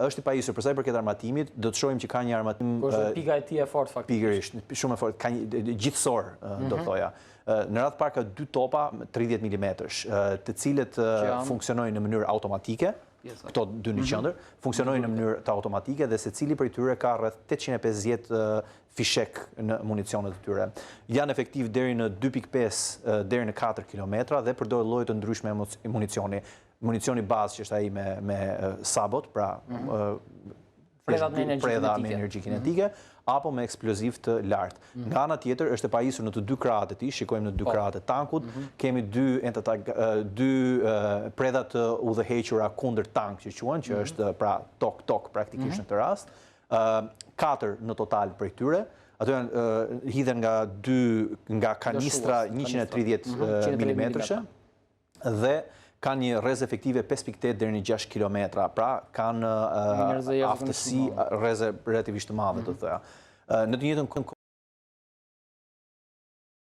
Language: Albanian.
Është i pajisur, për sa i përket armatimit, do të shohim që ka një armatim... Pika e tij e fortë faktikisht. Pikërisht, shumë e fortë, ka një gjithësor, do thoja. Në radhë parë ka 2 topa 30 mm, të cilët funksionojnë në mënyrë automatike, këto 2 në qendër, funksionojnë në mënyrë të automatike dhe secili prej tyre ka rreth 850 fishek në municionet e tyre. Janë efektiv deri në 2.5 deri në 4 kilometra dhe përdoret lloje të ndryshme municioni. Municioni bazë që është ai me sabot, pra preda me energji kinetike, apo me eksploziv të lartë. Nga ana tjetër, është e pajisur në të 2 krahët e tij, shikojmë në 2 krahët e tankut, kemi 2 preda të udhëhequra kundër tank që quhen, që është pra tok praktikisht në këtë rast. 4 në total prej tyre. Ato janë hidhen nga kanistra 130 mm dhe kanë një rrezë efektive 5.8 deri në 6 kilometra, pra kanë aftësi rrezë relativisht të madhe, do të thoya. Në të njëjtën